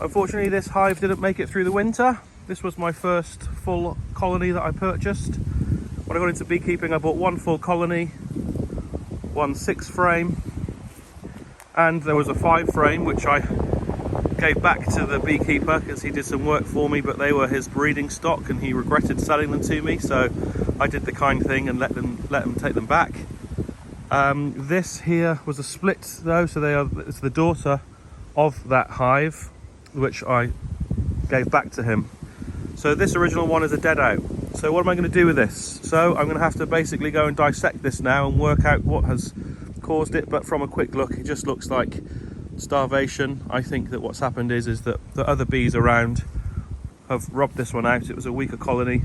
Unfortunately, this hive didn't make it through the winter. This was my first full colony that I purchased. When I got into beekeeping, I bought one full colony, one 6 frame, and there was a 5 frame which I gave back to the beekeeper because he did some work for me, but they were his breeding stock and he regretted selling them to me, so I did the kind thing and let them take them back. This here was a split though, so it's the daughter of that hive which I gave back to him. So this original one is a dead out. So what am I going to do with this? So I'm going to have to basically go and dissect this now and work out what has caused it, but from a quick look it just looks like starvation. I think that what's happened is that the other bees around have robbed this one out. It was a weaker colony.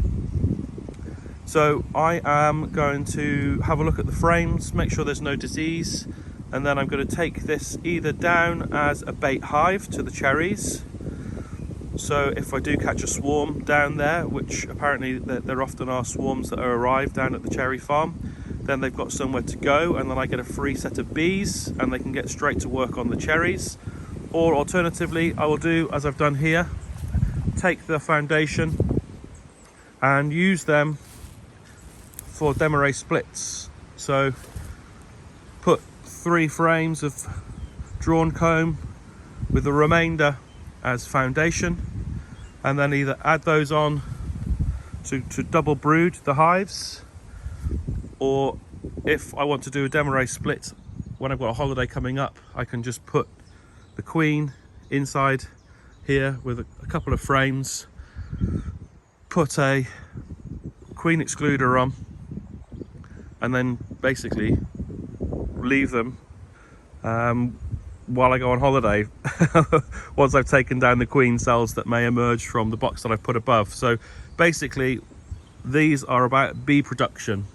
So I am going to have a look at the frames, make sure there's no disease, and then I'm going to take this either down as a bait hive to the cherries. So if I do catch a swarm down there, which apparently there often are swarms that are arrived down at the cherry farm, then they've got somewhere to go, and then I get a free set of bees and they can get straight to work on the cherries. Or alternatively, I will do as I've done here, take the foundation and use them for demarré splits. So put 3 frames of drawn comb with the remainder as foundation, and then either add those on to double brood the hives, or if I want to do a demarré split when I've got a holiday coming up, I can just put the queen inside here with a couple of frames, put a queen excluder on, and then basically leave them while I go on holiday once I've taken down the queen cells that may emerge from the box that I've put above. So basically these are about bee production,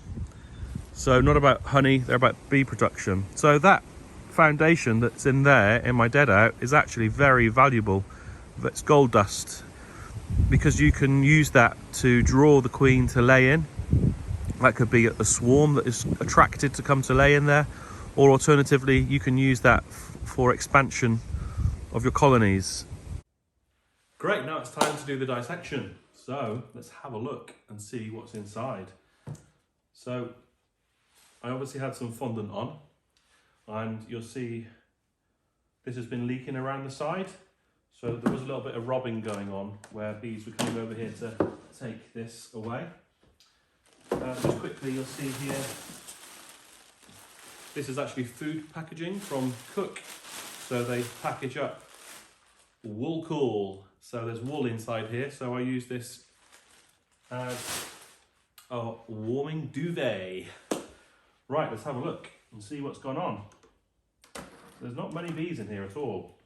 so not about honey, they're about bee production. So that foundation that's in there in my dead out is actually very valuable. That's gold dust, because you can use that to draw the queen to lay in. That could be a swarm that is attracted to come to lay in there, or alternatively you can use that for expansion of your colonies. Great, now it's time to do the dissection. So let's have a look and see what's inside. So I obviously had some fondant on, and you'll see this has been leaking around the side. So there was a little bit of robbing going on where bees were coming over here to take this away. Just quickly, you'll see here, this is actually food packaging from Cook. So they package up wool cool. So there's wool inside here. So I use this as a warming duvet. Right, let's have a look and see what's gone on. There's not many bees in here at all.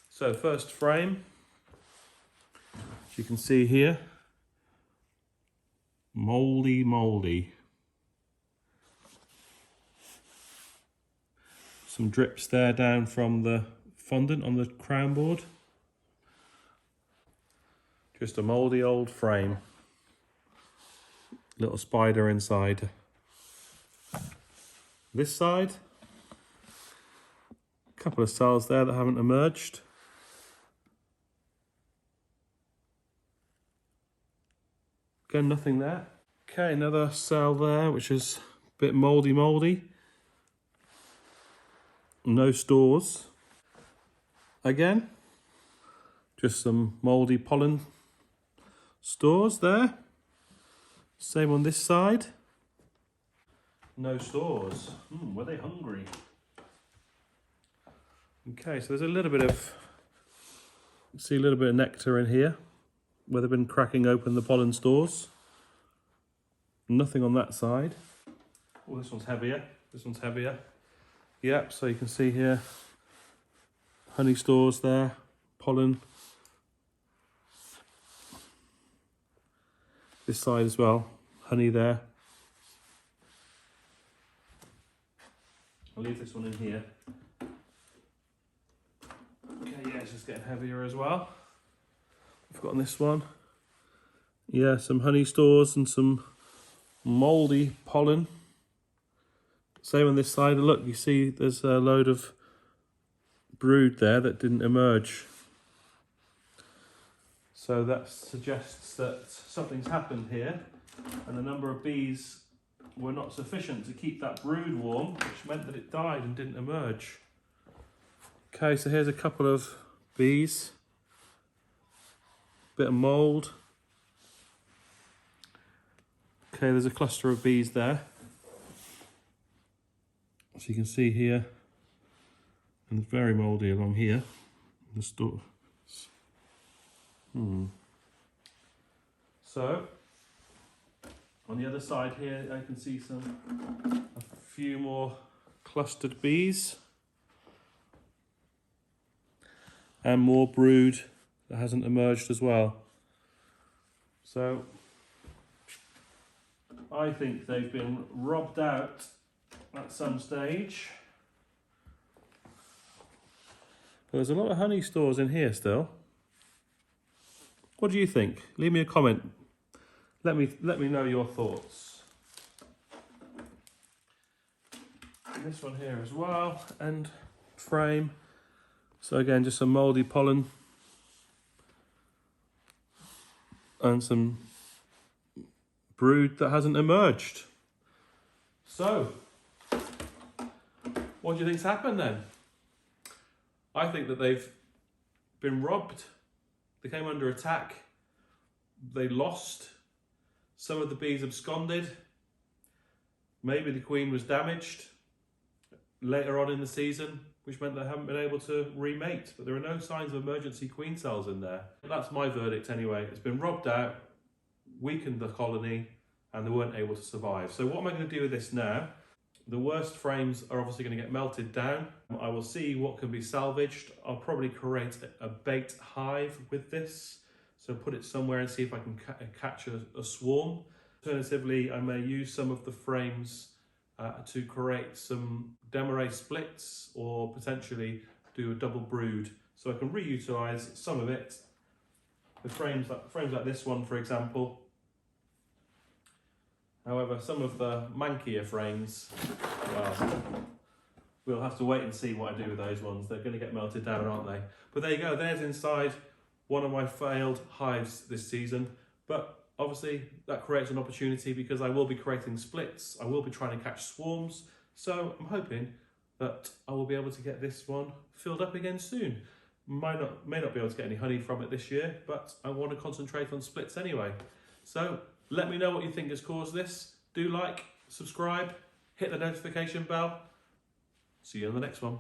So first frame, as you can see here, mouldy. Some drips there down from the fondant on the crown board. Just a mouldy old frame. Little spider inside. This side, a couple of cells there that haven't emerged. Again, nothing there. Okay, another cell there, which is a bit mouldy. No stores. Again, just some mouldy pollen stores there. Same on this side. No stores. Were they hungry? Okay, so there's a little bit of, see a little bit of nectar in here where they've been cracking open the pollen stores. Nothing on that side. Oh, this one's heavier. This one's heavier. Yep, so you can see here, honey stores there, pollen. This side as well, honey there. I'll leave this one in here. Okay, yeah, it's just getting heavier as well. I've got on this one, yeah, some honey stores and some mouldy pollen. Same on this side. Look, you see there's a load of brood there that didn't emerge. So that suggests that something's happened here, and the number of bees were not sufficient to keep that brood warm, which meant that it died and didn't emerge. Okay, so here's a couple of bees. Bit of mould. Okay, there's a cluster of bees there. So you can see here, and it's very mouldy along here. The store. So, on the other side here, I can see a few more clustered bees. And more brood that hasn't emerged as well. So, I think they've been robbed out at some stage. But there's a lot of honey stores in here still. What do you think? Leave me a comment. Let me know your thoughts. And this one here as well, end frame. So again, just some mouldy pollen and some brood that hasn't emerged. So, what do you think's happened then? I think that they've been robbed. They came under attack. They lost. Some of the bees absconded. Maybe the queen was damaged later on in the season, which meant they haven't been able to remate. But there are no signs of emergency queen cells in there. That's my verdict anyway. It's been robbed out, weakened the colony, and they weren't able to survive. So what am I going to do with this now? The worst frames are obviously going to get melted down. I will see what can be salvaged. I'll probably create a baked hive with this. So put it somewhere and see if I can catch a swarm. Alternatively, I may use some of the frames to create some demarré splits, or potentially do a double brood. So I can reutilize some of it. The frames like this one, for example. However, some of the mankier frames, well, we'll have to wait and see what I do with those ones. They're going to get melted down, aren't they? But there you go, there's inside one of my failed hives this season. But obviously that creates an opportunity because I will be creating splits. I will be trying to catch swarms. So I'm hoping that I will be able to get this one filled up again soon. May not be able to get any honey from it this year, but I want to concentrate on splits anyway. So let me know what you think has caused this. Do like, subscribe, hit the notification bell. See you on the next one.